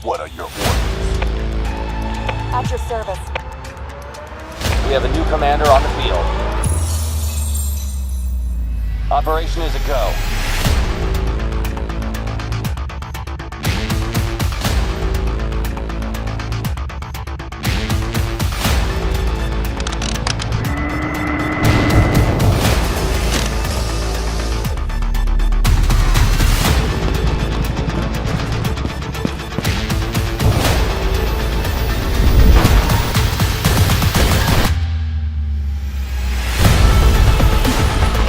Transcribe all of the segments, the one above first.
What are your orders? At your service. We have a new commander on the field. Operation is a go.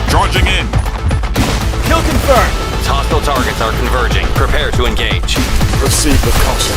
Charging in. Kill confirmed. Hostile targets are converging. Prepare to engage. Proceed with caution.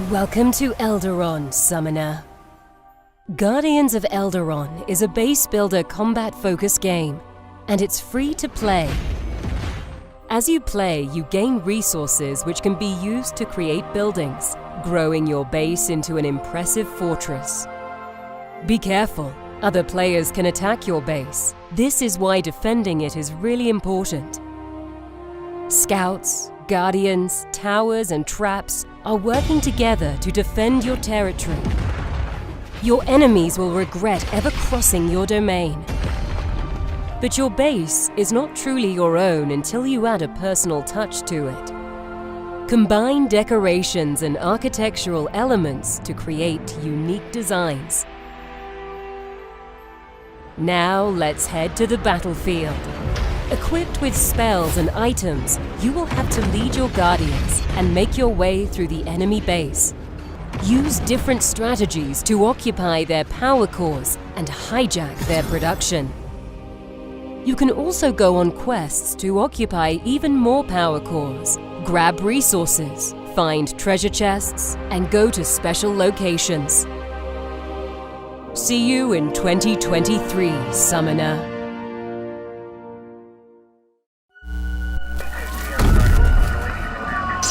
Welcome to Elderon, Summoner. Guardians of Elderon is a base builder combat-focused game, and it's free to play. As you play, you gain resources which can be used to create buildings, growing your base into an impressive fortress. Be careful, other players can attack your base. This is why defending it is really important. Scouts, guardians, towers, and traps are working together to defend your territory. Your enemies will regret ever crossing your domain. But your base is not truly your own until you add a personal touch to it. Combine decorations and architectural elements to create unique designs. Now let's head to the battlefield. Equipped with spells and items, you will have to lead your guardians and make your way through the enemy base. Use different strategies to occupy their power cores and hijack their production. You can also go on quests to occupy even more power cores, grab resources, find treasure chests, and go to special locations. See you in 2023, Summoner.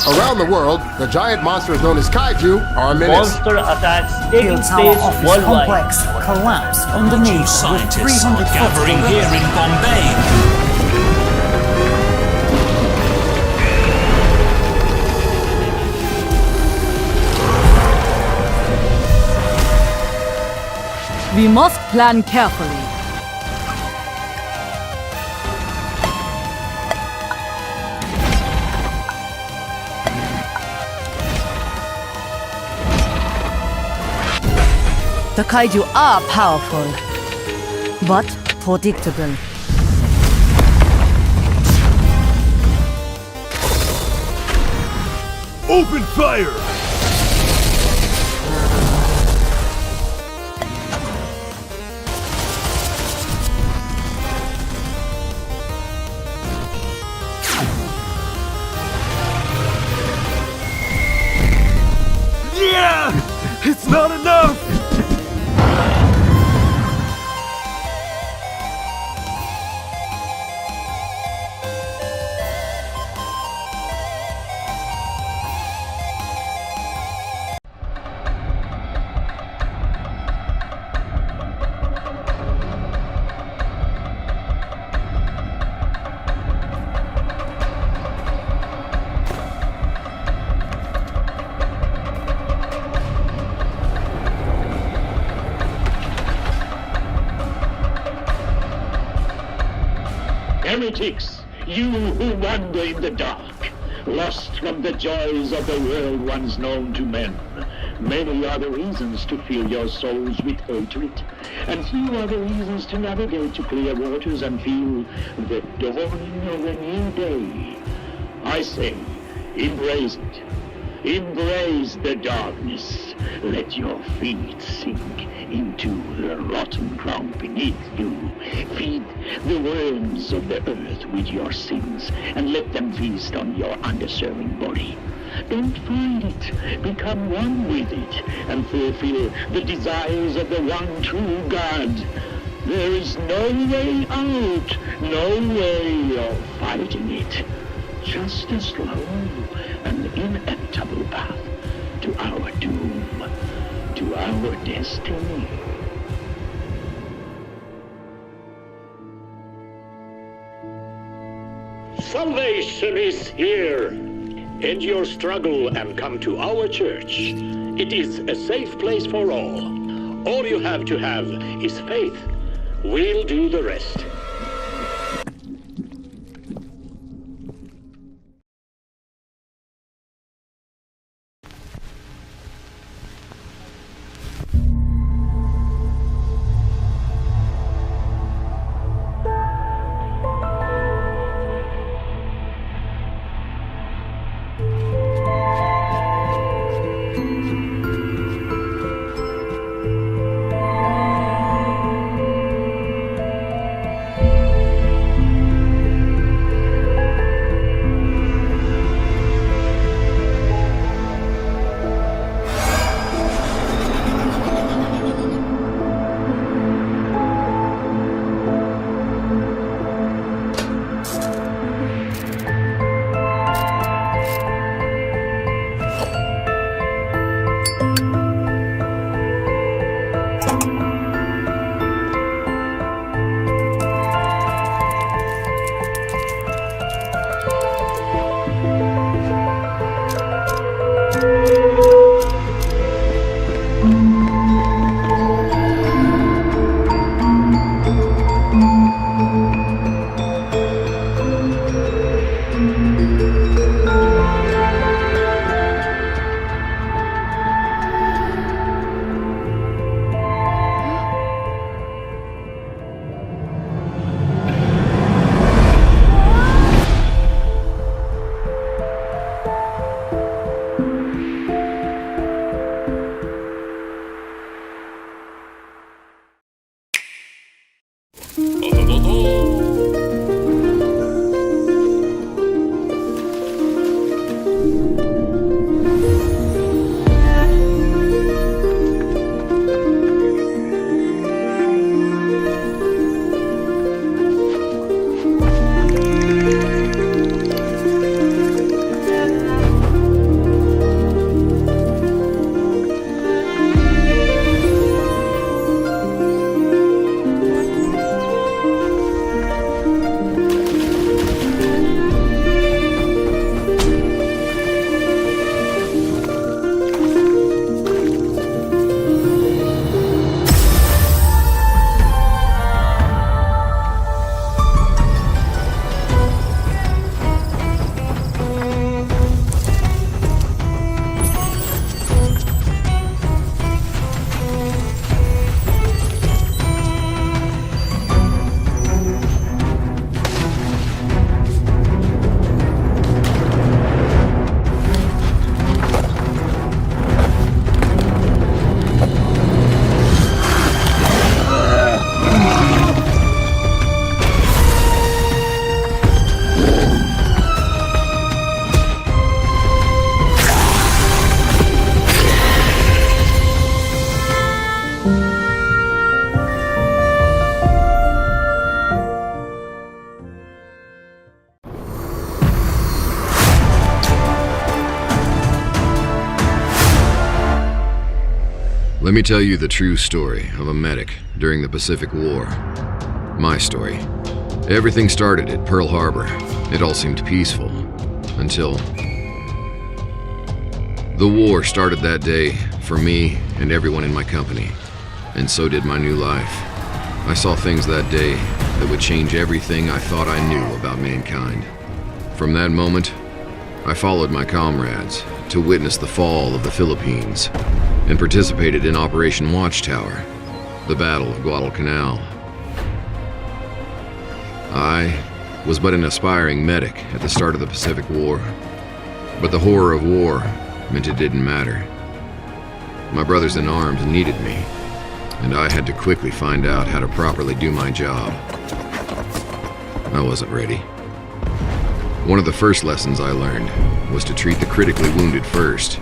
Around the world, the giant monsters known as Kaiju are a menace. Monster attacks taking Built our place office worldwide. complex collapsed underneath with Scientists 300 are gathering here in Bombay. We must plan carefully. The Kaiju are powerful, but predictable. Open fire! Yeah! It's not enough! Heretics, you who wander in the dark, lost from the joys of the world once known to men. Many are the reasons to fill your souls with hatred, and few are the reasons to navigate to clear waters and feel the dawning of a new day. I say, embrace it. Embrace the darkness. Let your feet sink into the rotten ground beneath you. Feed the worms of the earth with your sins, and let them feast on your undeserving body. Don't fight it, become one with it, and fulfill the desires of the one true God. There is no way out, no way of fighting it. Just a slow and inevitable path to our doom, to our destiny. Salvation is here. End your struggle and come to our church. It is a safe place for all. All you have to have is faith. We'll do the rest. Let me tell you the true story of a medic during the Pacific War. My story. Everything started at Pearl Harbor. It all seemed peaceful until the war started that day for me and everyone in my company, and so did my new life. I saw things that day that would change everything I thought I knew about mankind. From that moment, I followed my comrades to witness the fall of the Philippines and participated in Operation Watchtower, the Battle of Guadalcanal. I was but an aspiring medic at the start of the Pacific War, but the horror of war meant it didn't matter. My brothers in arms needed me, and I had to quickly find out how to properly do my job. I wasn't ready. One of the first lessons I learned was to treat the critically wounded first.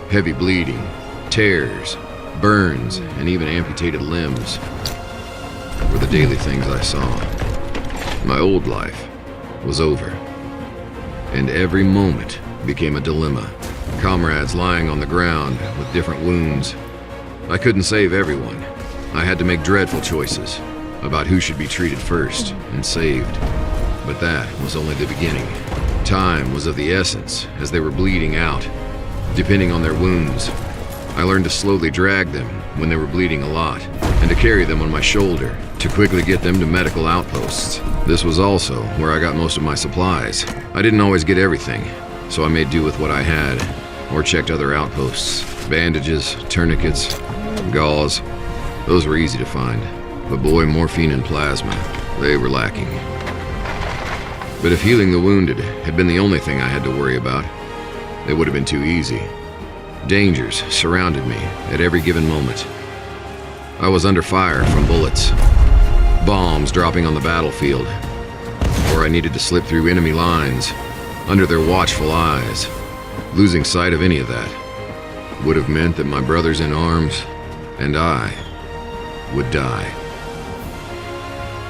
Heavy bleeding, tears, burns, and even amputated limbs were the daily things I saw. My old life was over, and every moment became a dilemma. Comrades lying on the ground with different wounds. I couldn't save everyone. I had to make dreadful choices about who should be treated first and saved. But that was only the beginning. Time was of the essence as they were bleeding out. Depending on their wounds, I learned to slowly drag them when they were bleeding a lot, and to carry them on my shoulder to quickly get them to medical outposts. This was also where I got most of my supplies. I didn't always get everything, so I made do with what I had, or checked other outposts. Bandages, tourniquets, gauze, those were easy to find. But boy, morphine and plasma, they were lacking. But if healing the wounded had been the only thing I had to worry about, it would have been too easy. Dangers surrounded me at every given moment. I was under fire from bullets, bombs dropping on the battlefield, or I needed to slip through enemy lines under their watchful eyes. Losing sight of any of that would have meant that my brothers in arms and I would die.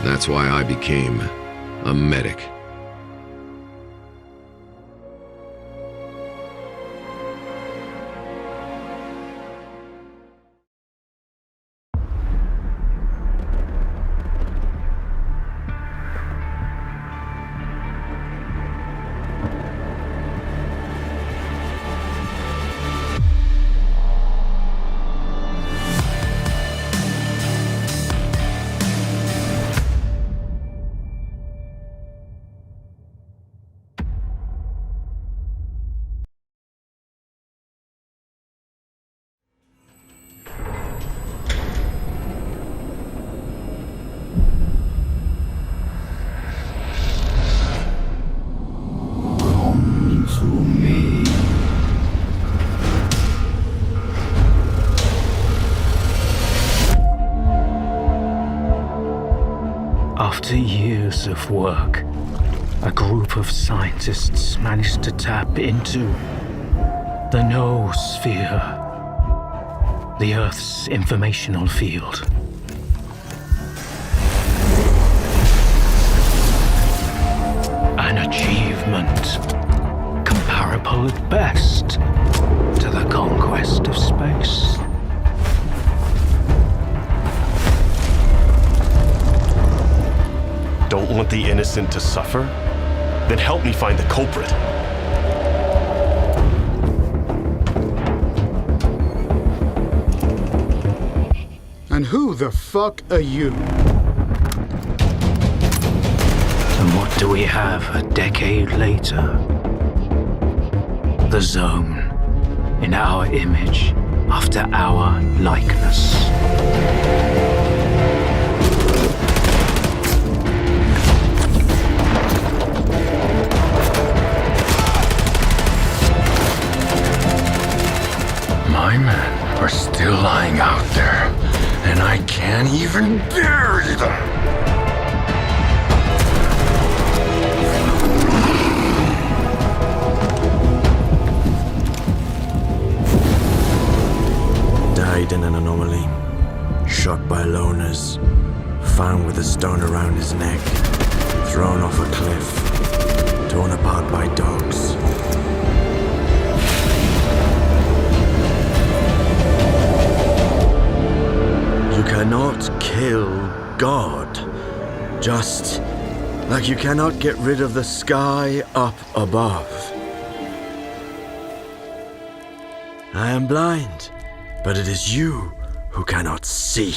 That's why I became a medic. After years of work, a group of scientists managed to tap into the noosphere, the Earth's informational field. An achievement comparable at best to the conquest of space. Don't want the innocent to suffer? Then help me find the culprit. And who the fuck are you? And what do we have a decade later? The Zone, in our image, after our likeness. My men are still lying out there, and I can't even bury them. Died in an anomaly, shot by loners, found with a stone around his neck, thrown off a cliff, torn apart by dogs. Just like you cannot get rid of the sky up above. I am blind, but it is you who cannot see.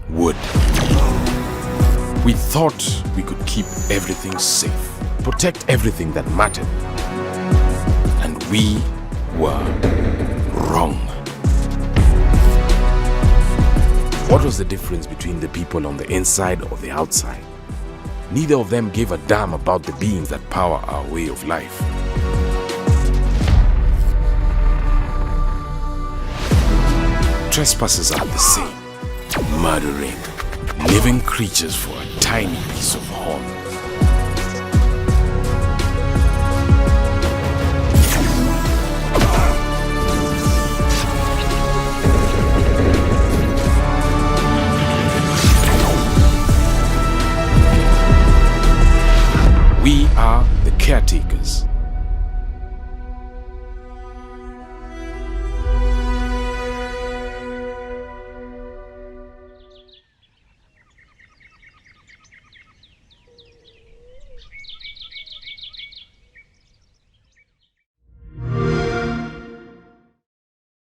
would. We thought we could keep everything safe, protect everything that mattered. And we were wrong. What was the difference between the people on the inside or the outside? Neither of them gave a damn about the beings that power our way of life. Trespassers are the same, murdering living creatures for a tiny piece of horn. We are the caretakers.